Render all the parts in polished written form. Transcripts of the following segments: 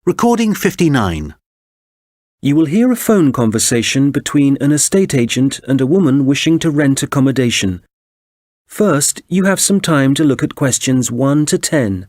Recording 59. You will hear a phone conversation between an estate agent and a woman wishing to rent accommodation. First, you have some time to look at questions 1 to 10.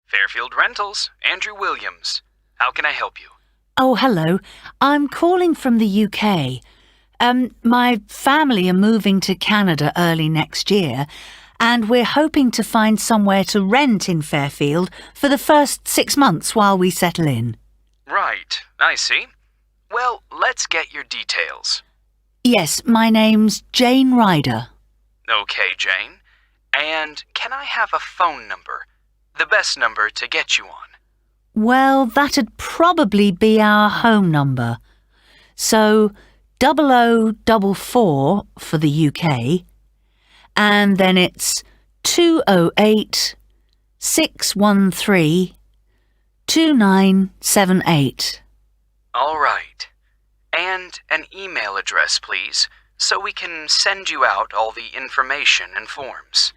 Fairfield Rentals, Andrew Williams. How can I help you? Oh, hello. I'm calling from the UK. My family are moving to Canada early next year, and we're hoping to find somewhere to rent in Fairfield for the first 6 months while we settle in. Right, I see. Well, let's get your details. Yes, my name's Jane Ryder. Okay, Jane. And can I have a phone number? The best number to get you on. Well, that'd probably be our home number. So, 0044 for the UK, and then it's 208 613 2978. All right. And an email address, please, so we can send you out all the information and forms.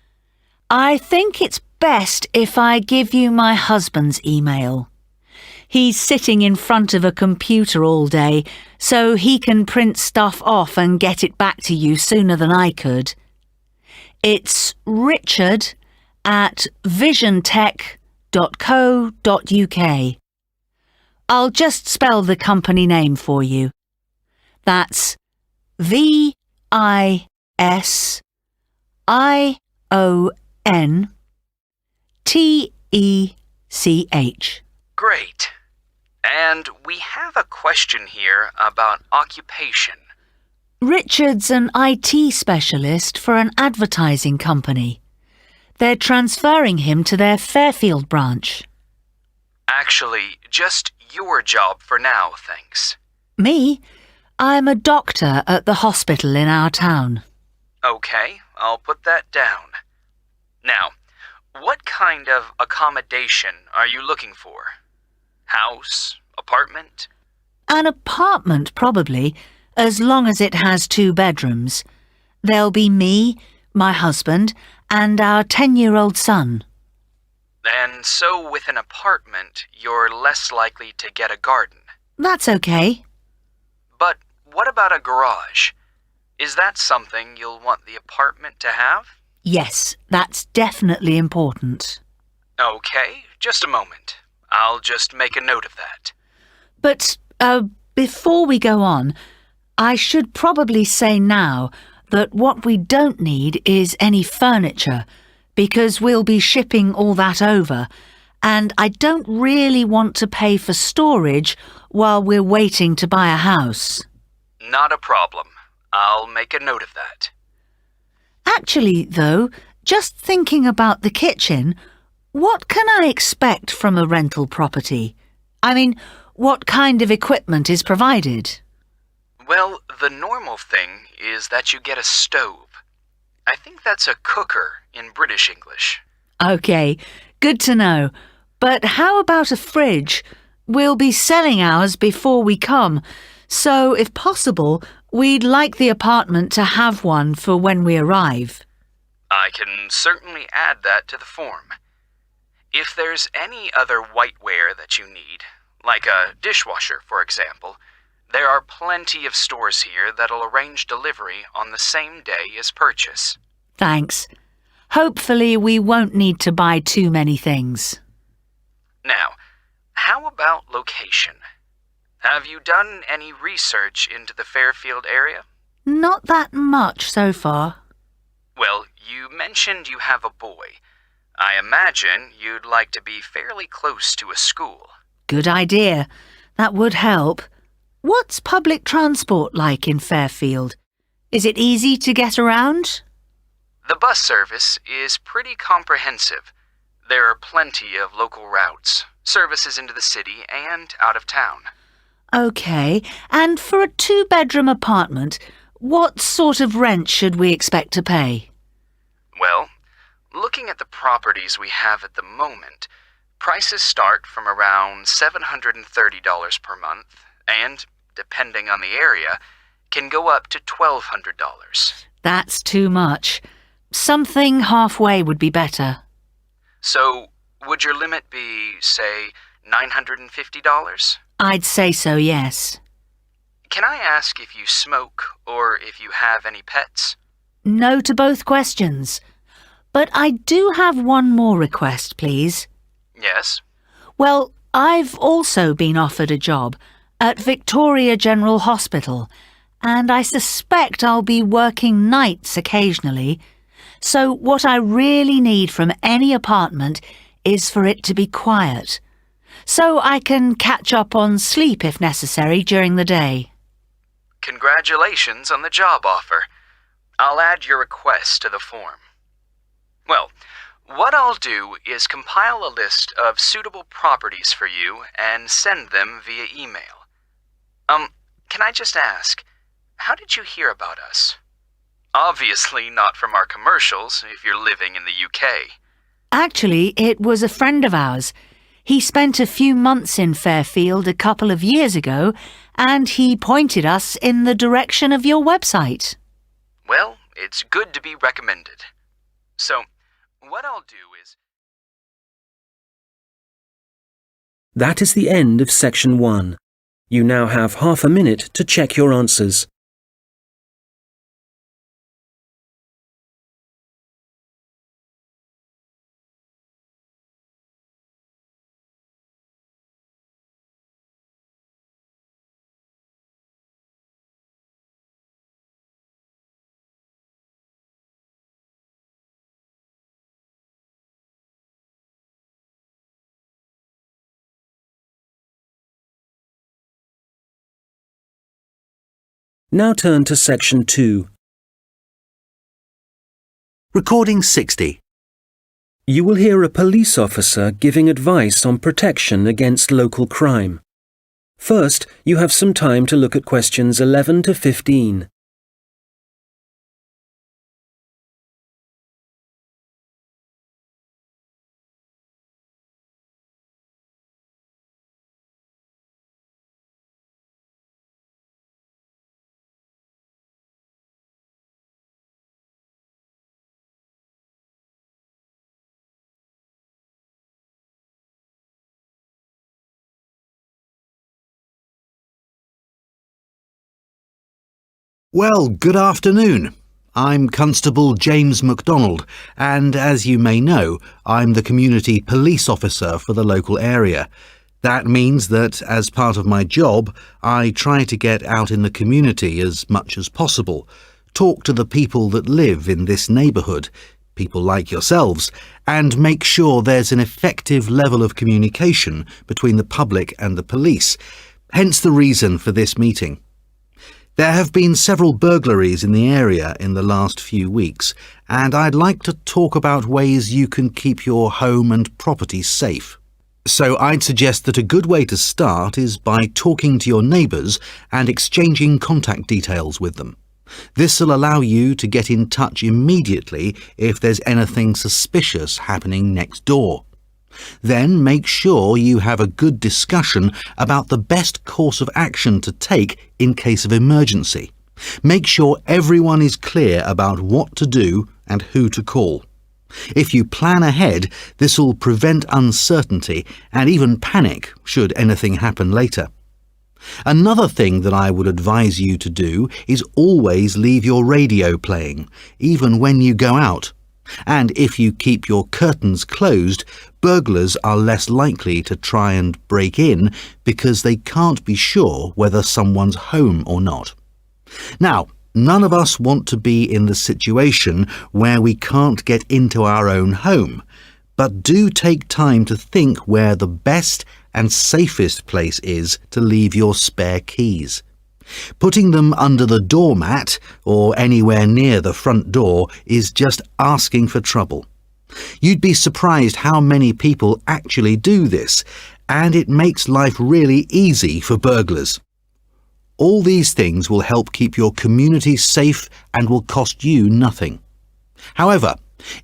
I think it's best if I give you my husband's email. He's sitting in front of a computer all day, so he can print stuff off and get it back to you sooner than I could. It's richard@visiontech.co.uk. I'll just spell the company name for you. That's VISIONTECH. Great. And we have a question here about occupation. Richard's an IT specialist for an advertising company. They're transferring him to their Fairfield branch. Actually, just your job for now, thanks. Me? I'm a doctor at the hospital in our town. Okay, I'll put that down. Now, what kind of accommodation are you looking for? House? Apartment? An apartment, probably, as long as it has 2 bedrooms. There'll be me, my husband, and our 10-year-old son. And so with an apartment, you're less likely to get a garden. That's okay. But what about a garage? Is that something you'll want the apartment to have? Yes, that's definitely important. Okay, just a moment. I'll just make a note of that. But, before we go on, I should probably say now that what we don't need is any furniture, because we'll be shipping all that over, and I don't really want to pay for storage while we're waiting to buy a house. Not a problem. I'll make a note of that. Actually, though, just thinking about the kitchen, what can I expect from a rental property? I mean, what kind of equipment is provided? Well, the normal thing is that you get a stove. I think that's a cooker in British English. OK, good to know. But how about a fridge? We'll be selling ours before we come, so if possible, we'd like the apartment to have one for when we arrive. I can certainly add that to the form. If there's any other whiteware that you need, like a dishwasher, for example, there are plenty of stores here that'll arrange delivery on the same day as purchase. Thanks. Hopefully we won't need to buy too many things. Now, how about location? Have you done any research into the Fairfield area? Not that much so far. Well, you mentioned you have a boy. I imagine you'd like to be fairly close to a school. Good idea. That would help. What's public transport like in Fairfield? Is it easy to get around? The bus service is pretty comprehensive. There are plenty of local routes, services into the city and out of town. OK, and for a two-bedroom apartment, what sort of rent should we expect to pay? Well, looking at the properties we have at the moment, prices start from around $730 per month and, depending on the area, can go up to $1,200. That's too much. Something halfway would be better. So, would your limit be, say, $950? I'd say so, yes. Can I ask if you smoke or if you have any pets? No to both questions. But I do have one more request, please. Yes? Well, I've also been offered a job at Victoria General Hospital, and I suspect I'll be working nights occasionally. So what I really need from any apartment is for it to be quiet, so I can catch up on sleep if necessary during the day. Congratulations on the job offer. I'll add your request to the form. Well, what I'll do is compile a list of suitable properties for you and send them via email. Can I just ask, how did you hear about us? Obviously not from our commercials if you're living in the UK. Actually, it was a friend of ours. He spent a few months in Fairfield a couple of years ago, and he pointed us in the direction of your website. Well, it's good to be recommended. So, what I'll do is... That is the end of section 1. You now have half a minute to check your answers. Now turn to section 2. Recording 60. You will hear a police officer giving advice on protection against local crime. First, you have some time to look at questions 11 to 15. Well, good afternoon. I'm Constable James MacDonald, and as you may know, I'm the community police officer for the local area. That means that, as part of my job, I try to get out in the community as much as possible, talk to the people that live in this neighbourhood, people like yourselves, and make sure there's an effective level of communication between the public and the police, hence the reason for this meeting. There have been several burglaries in the area in the last few weeks, and I'd like to talk about ways you can keep your home and property safe. So I'd suggest that a good way to start is by talking to your neighbours and exchanging contact details with them. This will allow you to get in touch immediately if there's anything suspicious happening next door. Then make sure you have a good discussion about the best course of action to take in case of emergency. Make sure everyone is clear about what to do and who to call. If you plan ahead, this will prevent uncertainty and even panic should anything happen later. Another thing that I would advise you to do is always leave your radio playing, even when you go out. And if you keep your curtains closed, burglars are less likely to try and break in because they can't be sure whether someone's home or not. Now, none of us want to be in the situation where we can't get into our own home, but do take time to think where the best and safest place is to leave your spare keys. Putting them under the doormat or anywhere near the front door is just asking for trouble. You'd be surprised how many people actually do this, and it makes life really easy for burglars. All these things will help keep your community safe and will cost you nothing. However,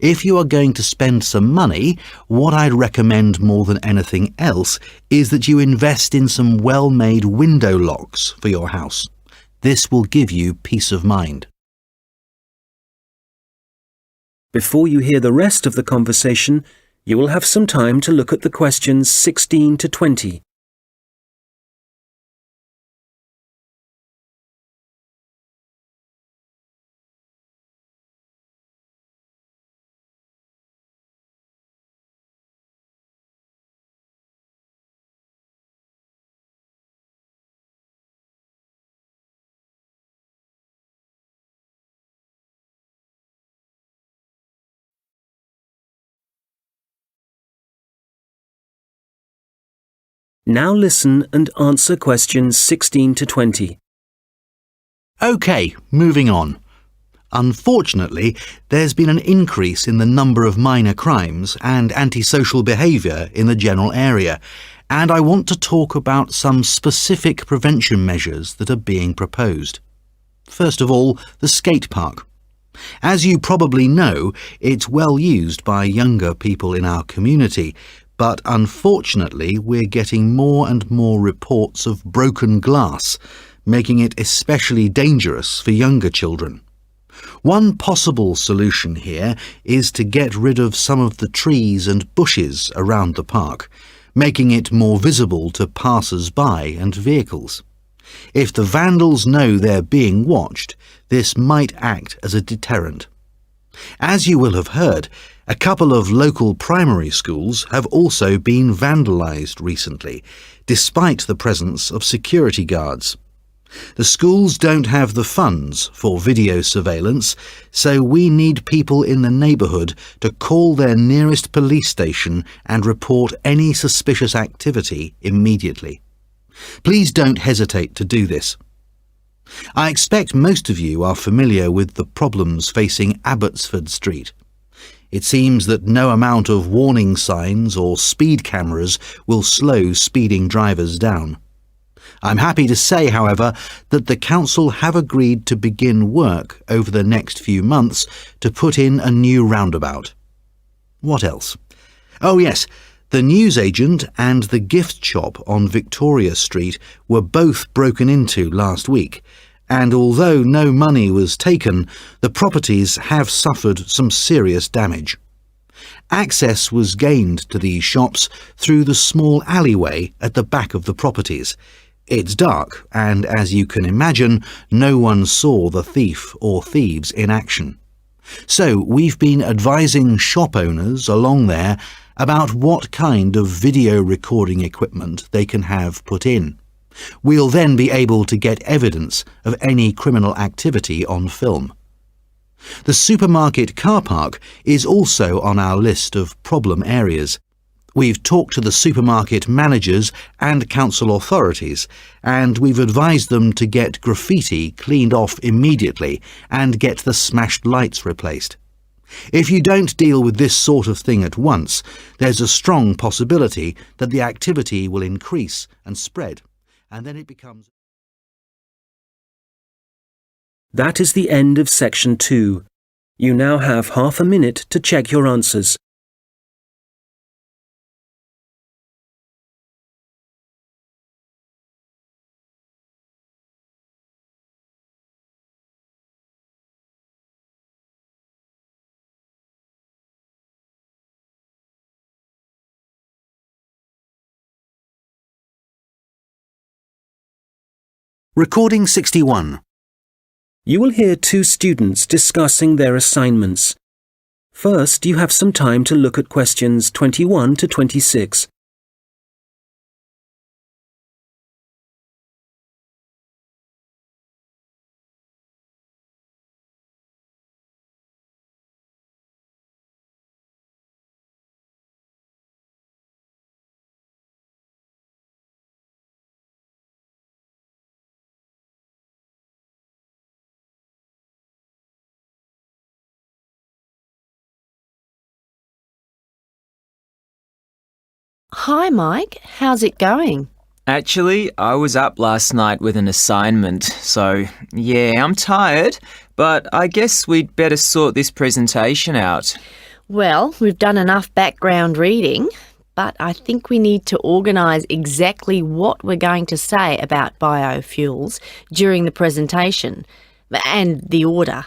if you are going to spend some money, what I'd recommend more than anything else is that you invest in some well-made window locks for your house. This will give you peace of mind. Before you hear the rest of the conversation, you will have some time to look at the questions 16 to 20. Now listen and answer questions 16 to 20. OK, moving on. Unfortunately, there's been an increase in the number of minor crimes and antisocial behaviour in the general area, and I want to talk about some specific prevention measures that are being proposed. First of all, the skate park. As you probably know, it's well used by younger people in our community, but unfortunately we're getting more and more reports of broken glass, making it especially dangerous for younger children. One possible solution here is to get rid of some of the trees and bushes around the park, making it more visible to passers-by and vehicles. If the vandals know they're being watched, this might act as a deterrent. As you will have heard, a couple of local primary schools have also been vandalised recently, despite the presence of security guards. The schools don't have the funds for video surveillance, so we need people in the neighbourhood to call their nearest police station and report any suspicious activity immediately. Please don't hesitate to do this. I expect most of you are familiar with the problems facing Abbotsford Street. It seems that no amount of warning signs or speed cameras will slow speeding drivers down. I'm happy to say, however, that the council have agreed to begin work over the next few months to put in a new roundabout. What else? Oh yes, the newsagent and the gift shop on Victoria Street were both broken into last week, and although no money was taken, the properties have suffered some serious damage. Access was gained to these shops through the small alleyway at the back of the properties. It's dark, and as you can imagine, no one saw the thief or thieves in action. So we've been advising shop owners along there about what kind of video recording equipment they can have put in. We'll then be able to get evidence of any criminal activity on film. The supermarket car park is also on our list of problem areas. We've talked to the supermarket managers and council authorities, and we've advised them to get graffiti cleaned off immediately and get the smashed lights replaced. If you don't deal with this sort of thing at once, there's a strong possibility that the activity will increase and spread, and then it becomes... That is the end of section 2. You now have half a minute to check your answers. Recording 61. You will hear two students discussing their assignments. First, you have some time to look at questions 21 to 26. Hi, Mike. How's it going? Actually, I was up last night with an assignment, so yeah, I'm tired, but I guess we'd better sort this presentation out. Well, we've done enough background reading, but I think we need to organise exactly what we're going to say about biofuels during the presentation, and the order.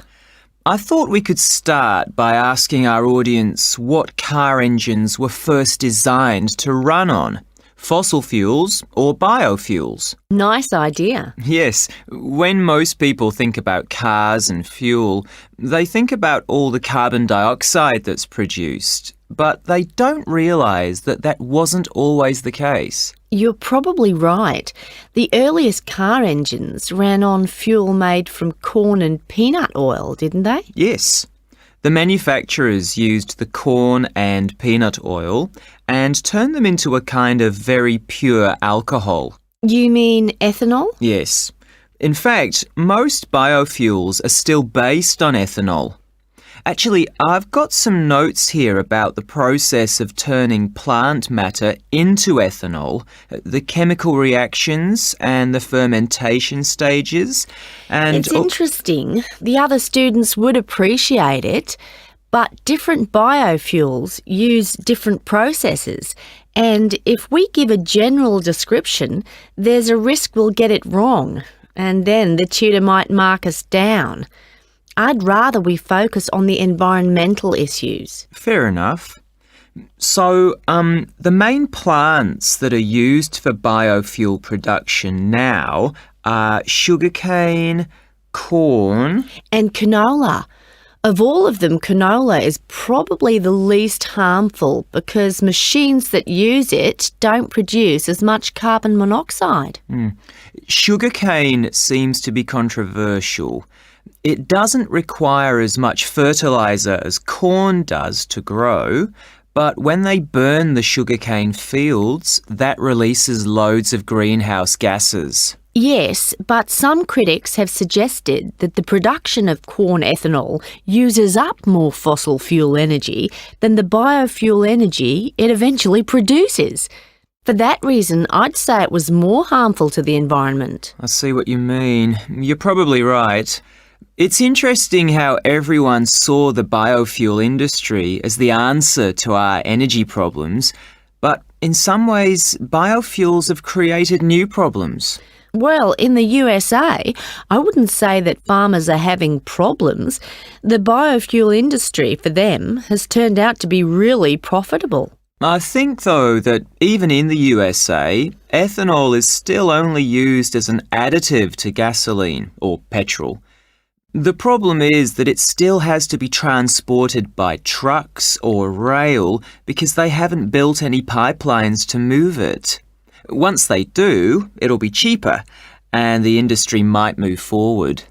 I thought we could start by asking our audience what car engines were first designed to run on. Fossil fuels or biofuels? Nice idea. Yes, when most people think about cars and fuel, they think about all the carbon dioxide that's produced, but they don't realise that that wasn't always the case. You're probably right. The earliest car engines ran on fuel made from corn and peanut oil, didn't they? Yes. The manufacturers used the corn and peanut oil and turned them into a kind of very pure alcohol. You mean ethanol? Yes. In fact, most biofuels are still based on ethanol. Actually, I've got some notes here about the process of turning plant matter into ethanol, the chemical reactions and the fermentation stages. And it's interesting. The other students would appreciate it, but different biofuels use different processes. And if we give a general description, there's a risk we'll get it wrong, and then the tutor might mark us down. I'd rather we focus on the environmental issues. Fair enough. So, the main plants that are used for biofuel production now are sugarcane, corn, and canola. Of all of them, canola is probably the least harmful because machines that use it don't produce as much carbon monoxide. Sugarcane seems to be controversial. It doesn't require as much fertiliser as corn does to grow, but when they burn the sugarcane fields, that releases loads of greenhouse gases. Yes, but some critics have suggested that the production of corn ethanol uses up more fossil fuel energy than the biofuel energy it eventually produces. For that reason, I'd say it was more harmful to the environment. I see what you mean. You're probably right. It's interesting how everyone saw the biofuel industry as the answer to our energy problems, but in some ways, biofuels have created new problems. Well, in the USA, I wouldn't say that farmers are having problems. The biofuel industry for them has turned out to be really profitable. I think, though, that even in the USA, ethanol is still only used as an additive to gasoline or petrol. The problem is that it still has to be transported by trucks or rail because they haven't built any pipelines to move it. Once they do, it'll be cheaper and the industry might move forward.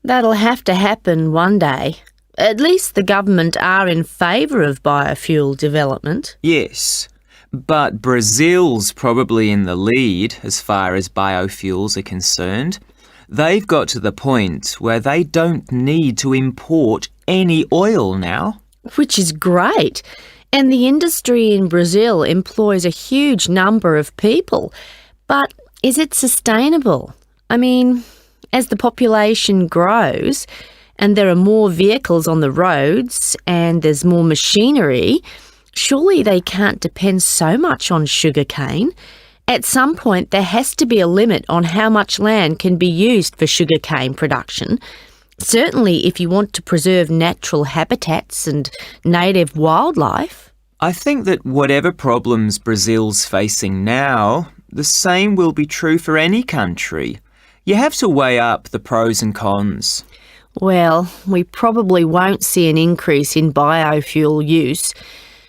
That'll have to happen one day. At least the government are in favour of biofuel development. Yes, but Brazil's probably in the lead as far as biofuels are concerned. They've got to the point where they don't need to import any oil now. Which is great. And the industry in Brazil employs a huge number of people. But is it sustainable? I mean, as the population grows and there are more vehicles on the roads and there's more machinery, surely they can't depend so much on sugarcane. At some point, there has to be a limit on how much land can be used for sugarcane production. Certainly, if you want to preserve natural habitats and native wildlife. I think that whatever problems Brazil's facing now, the same will be true for any country. You have to weigh up the pros and cons. Well, we probably won't see an increase in biofuel use.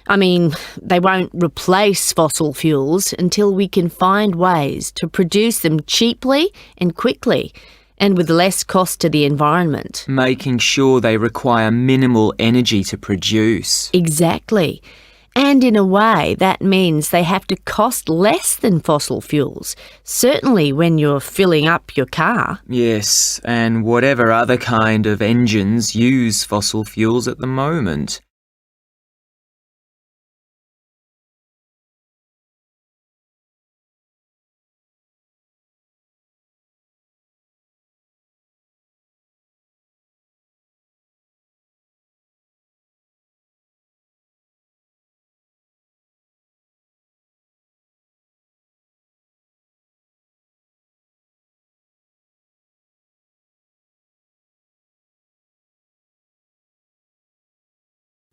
I mean, they won't replace fossil fuels until we can find ways to produce them cheaply and quickly, and with less cost to the environment. Making sure they require minimal energy to produce. Exactly. And in a way, that means they have to cost less than fossil fuels, certainly when you're filling up your car. Yes, and whatever other kind of engines use fossil fuels at the moment.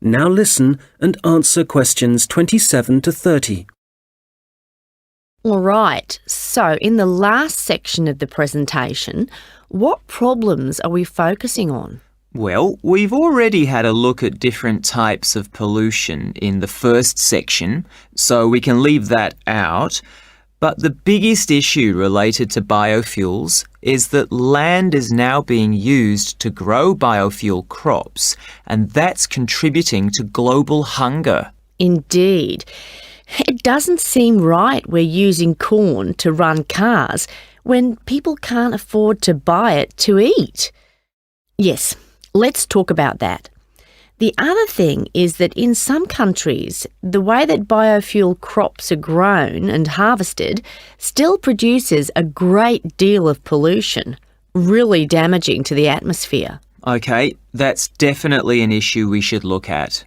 Now listen and answer questions 27 to 30. All right, so in the last section of the presentation, what problems are we focusing on? Well, we've already had a look at different types of pollution in the first section, so we can leave that out. But the biggest issue related to biofuels is that land is now being used to grow biofuel crops, and that's contributing to global hunger. Indeed. It doesn't seem right we're using corn to run cars when people can't afford to buy it to eat. Yes, let's talk about that. The other thing is that in some countries, the way that biofuel crops are grown and harvested still produces a great deal of pollution, really damaging to the atmosphere. OK, that's definitely an issue we should look at.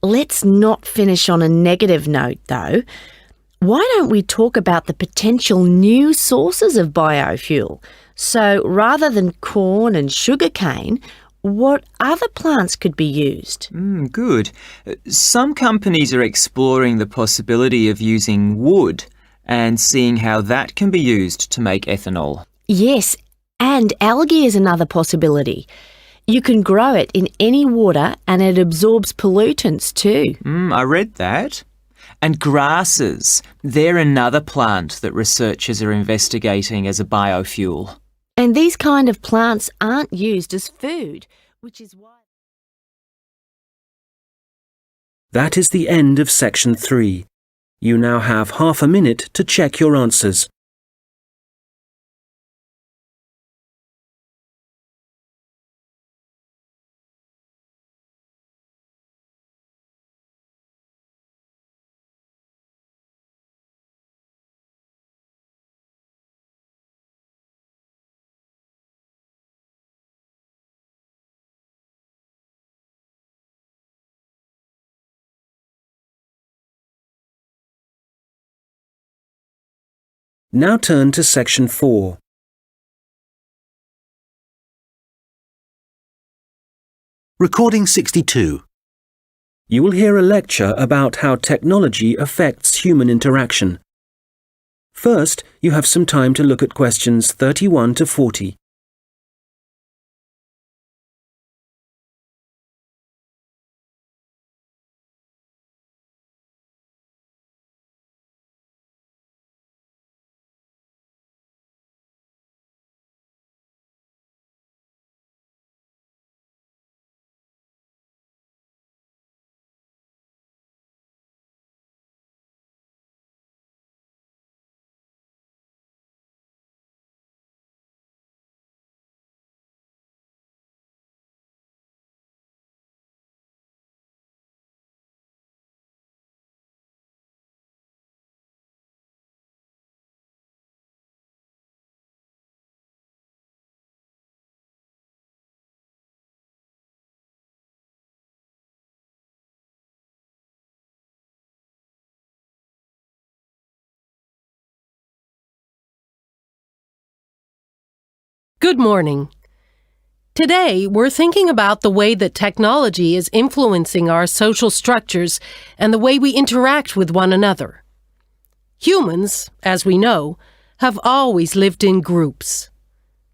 Let's not finish on a negative note, though. Why don't we talk about the potential new sources of biofuel? So rather than corn and sugarcane, what other plants could be used? Good. Some companies are exploring the possibility of using wood and seeing how that can be used to make ethanol. Yes, and algae is another possibility. You can grow it in any water and it absorbs pollutants too. I read that. And grasses, they're another plant that researchers are investigating as a biofuel. And these kind of plants aren't used as food, which is why... That is the end of section 3. You now have half a minute to check your answers. Now turn to section 4. Recording 62. You will hear a lecture about how technology affects human interaction. First, you have some time to look at questions 31 to 40. Good morning. Today, we're thinking about the way that technology is influencing our social structures and the way we interact with one another. Humans, as we know, have always lived in groups.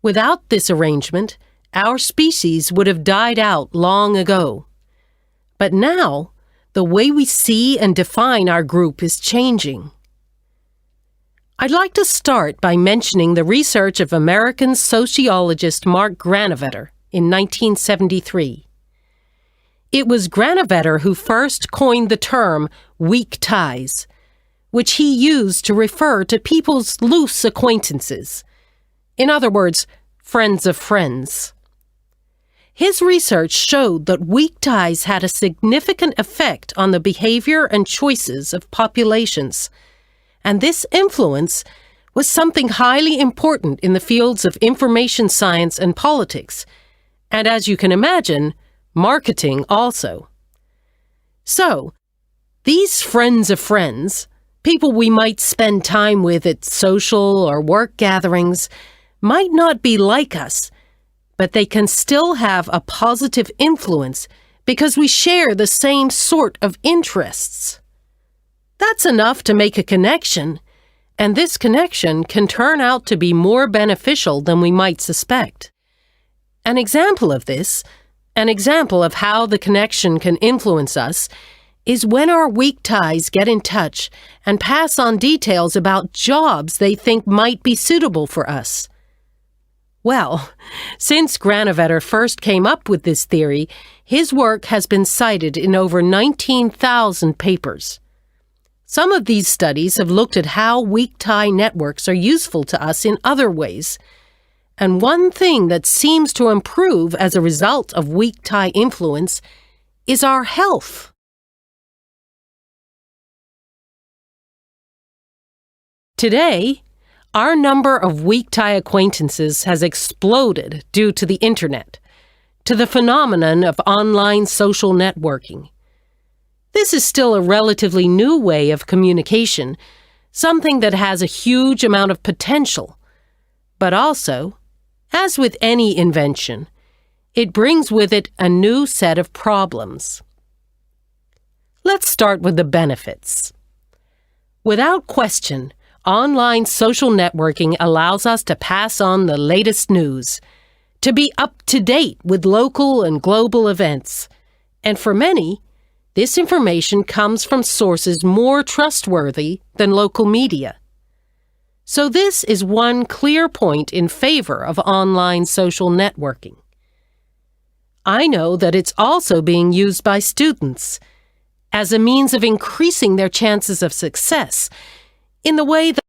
Without this arrangement, our species would have died out long ago. But now, the way we see and define our group is changing. I'd like to start by mentioning the research of American sociologist Mark Granovetter in 1973. It was Granovetter who first coined the term weak ties, which he used to refer to people's loose acquaintances. In other words, friends of friends. His research showed that weak ties had a significant effect on the behavior and choices of populations, and this influence was something highly important in the fields of information science and politics, and as you can imagine, marketing also. So, these friends of friends, people we might spend time with at social or work gatherings, might not be like us, but they can still have a positive influence because we share the same sort of interests. That's enough to make a connection, and this connection can turn out to be more beneficial than we might suspect. An example of this, an example of how the connection can influence us, is when our weak ties get in touch and pass on details about jobs they think might be suitable for us. Well, since Granovetter first came up with this theory, his work has been cited in over 19,000 papers. Some of these studies have looked at how weak tie networks are useful to us in other ways. And one thing that seems to improve as a result of weak tie influence is our health. Today, our number of weak tie acquaintances has exploded due to the internet, to the phenomenon of online social networking. This is still a relatively new way of communication, something that has a huge amount of potential, but also, as with any invention, it brings with it a new set of problems. Let's start with the benefits. Without question, online social networking allows us to pass on the latest news, to be up to date with local and global events, and for many, this information comes from sources more trustworthy than local media. So this is one clear point in favor of online social networking. I know that it's also being used by students as a means of increasing their chances of success in the way that